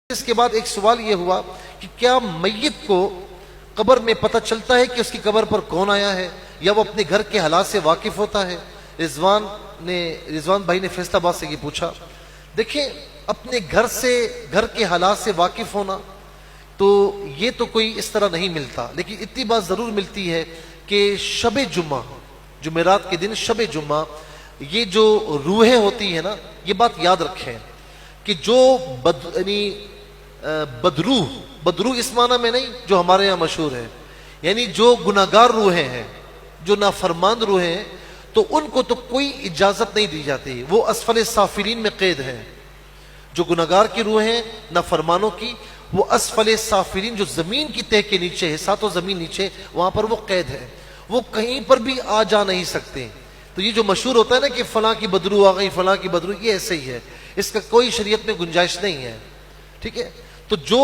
اس کے بعد ایک سوال یہ ہوا کہ کیا میت کو قبر میں پتہ چلتا ہے کہ اس کی قبر پر کون آیا ہے یا وہ اپنے گھر کے حالات سے واقف ہوتا ہے؟ رضوان بھائی نے فیصلہ آباد سے یہ پوچھا۔ دیکھیں، اپنے گھر کے حالات سے واقف ہونا تو یہ تو کوئی اس طرح نہیں ملتا، لیکن اتنی بات ضرور ملتی ہے کہ شب جمعہ، جمعرات کے دن شب جمعہ، یہ جو روحیں ہوتی ہیں نا، یہ بات یاد رکھیں کہ جو بدروح اس معنی میں نہیں جو ہمارے یہاں مشہور ہے، یعنی جو گناہگار روحیں ہیں، جو نافرمان روحیں ہیں، تو ان کو تو کوئی اجازت نہیں دی جاتی، وہ اسفل سافلین میں قید ہیں۔ جو گناہگار کی روحیں نافرمانوں کی، وہ اسفل سافلین، جو زمین کی تہہ کے نیچے ہے، ساتوں زمین نیچے، وہاں پر وہ قید ہے، وہ کہیں پر بھی آ جا نہیں سکتے۔ تو یہ جو مشہور ہوتا ہے نا کہ فلاں کی بدروح آ گئی، فلاں کی بدروح، یہ ایسے ہی ہے، اس کا کوئی شریعت میں گنجائش نہیں ہے، ٹھیک ہے؟ تو جو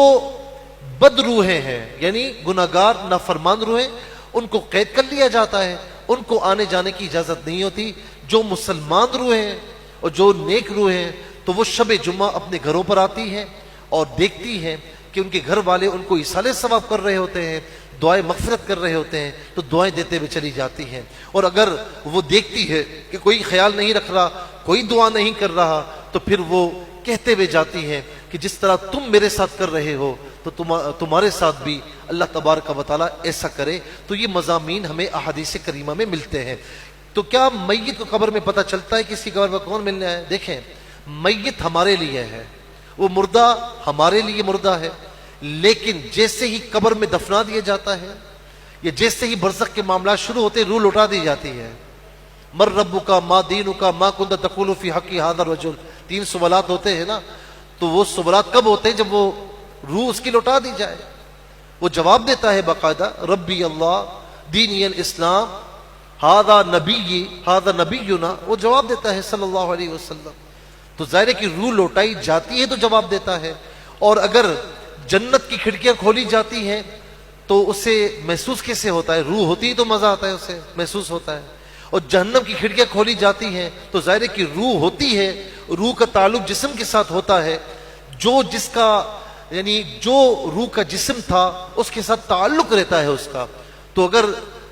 بد روحیں ہیں، یعنی گناہگار نافرمان روحیں، ان کو قید کر لیا جاتا ہے، ان کو آنے جانے کی اجازت نہیں ہوتی۔ جو مسلمان روحیں ہیں اور جو نیک روحیں ہیں، تو وہ شب جمعہ اپنے گھروں پر آتی ہیں اور دیکھتی ہیں کہ ان کے گھر والے ان کو ایصال ثواب کر رہے ہوتے ہیں، دعائیں مغفرت کر رہے ہوتے ہیں، تو دعائیں دیتے ہوئے چلی جاتی ہیں۔ اور اگر وہ دیکھتی ہے کہ کوئی خیال نہیں رکھ رہا، کوئی دعا نہیں کر رہا، تو پھر وہ کہتے ہوئے جاتی ہیں کہ جس طرح تم میرے ساتھ کر رہے ہو تو تمہارے ساتھ بھی اللہ تبارک و تعالیٰ ایسا کرے۔ تو یہ مضامین ہمیں احادیث کریمہ میں ملتے ہیں۔ تو کیا میت کو قبر میں پتہ چلتا ہے کہ اس کی قبر پر کون ملنے ہے؟ دیکھیں، میت ہمارے لیے ہے، وہ مردہ ہمارے لیے مردہ ہے، لیکن جیسے ہی قبر میں دفنا دیا جاتا ہے یا جیسے ہی برزخ کے معاملات شروع ہوتے، روح لوٹا دی جاتی ہے۔ مر ربک ما دینک ما کنت تقول فی حق ھذا الرجل، 3 سوالات ہوتے ہیں نا، تو وہ سوالات کب ہوتے ہیں؟ جب وہ روح اس کی لوٹا دی جائے۔ وہ جواب دیتا ہے باقاعدہ، ربی اللہ دینی الاسلام ھذا نبینا، وہ جواب دیتا ہے صلی اللہ علیہ وسلم۔ تو ظاہر ہے کہ روح لوٹائی جاتی ہے تو جواب دیتا ہے۔ اور اگر جنت کی کھڑکیاں کھولی جاتی ہیں تو اسے محسوس کیسے ہوتا ہے؟ روح ہوتی ہے تو مزہ آتا ہے، اسے محسوس ہوتا ہے۔ اور جہنم کی کھڑکیاں کھولی جاتی ہیں تو ظاہر ہے کہ روح ہوتی ہے، روح کا تعلق جسم کے ساتھ ہوتا ہے، جو روح کا جسم تھا اس کے ساتھ تعلق رہتا ہے اس کا۔ تو اگر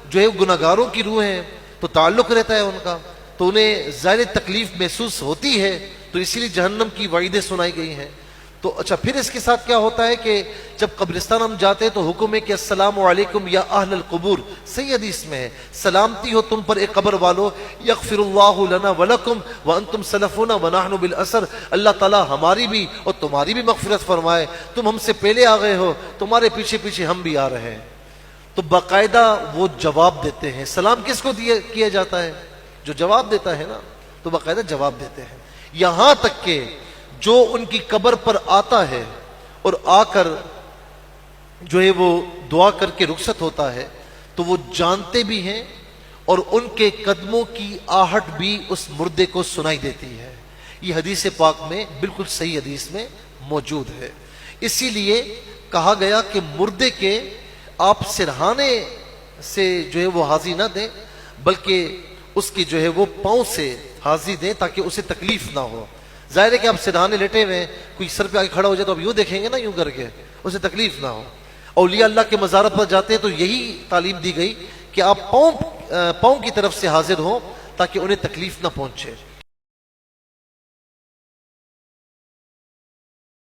جو ہے گناہگاروں کی روح ہیں تو تعلق رہتا ہے ان کا، تو انہیں ظاہر تکلیف محسوس ہوتی ہے، تو اسی لیے جہنم کی وعیدیں سنائی گئی ہیں۔ تو اچھا، پھر اس کے ساتھ کیا ہوتا ہے کہ جب قبرستان ہم جاتے ہیں تو حکم ہے کہ السلام علیکم یا اہل القبور، صحیح حدیث میں ہے، سلامتی ہو تم پر اے قبر والو، یغفر اللہ لنا ولکم وانتم سلفون ونحن بالاثر، اللہ تعالیٰ ہماری بھی اور تمہاری بھی مغفرت فرمائے، تم ہم سے پہلے آ گئے ہو، تمہارے پیچھے پیچھے ہم بھی آ رہے ہیں۔ تو باقاعدہ وہ جواب دیتے ہیں۔ سلام کس کو کیا جاتا ہے؟ جو جواب دیتا ہے نا، تو باقاعدہ جواب دیتے ہیں۔ یہاں تک کہ جو ان کی قبر پر آتا ہے اور آ کر جو ہے وہ دعا کر کے رخصت ہوتا ہے، تو وہ جانتے بھی ہیں اور ان کے قدموں کی آہٹ بھی اس مردے کو سنائی دیتی ہے۔ یہ حدیث پاک میں بالکل صحیح حدیث میں موجود ہے۔ اسی لیے کہا گیا کہ مردے کے آپ سرہانے سے جو ہے وہ حاضی نہ دیں، بلکہ اس کی جو ہے وہ پاؤں سے حاضی دیں تاکہ اسے تکلیف نہ ہو۔ ظاہر ہے کہ آپ سرہانے لیٹے ہوئے ہیں، کوئی سر پہ آگے کھڑا ہو جائے تو آپ یوں دیکھیں گے نا، یوں کر کے، اسے تکلیف نہ ہو۔ اولیاء اللہ کے مزارت پر جاتے ہیں تو یہی تعلیم دی گئی کہ آپ پاؤں کی طرف سے حاضر ہوں تاکہ انہیں تکلیف نہ پہنچے۔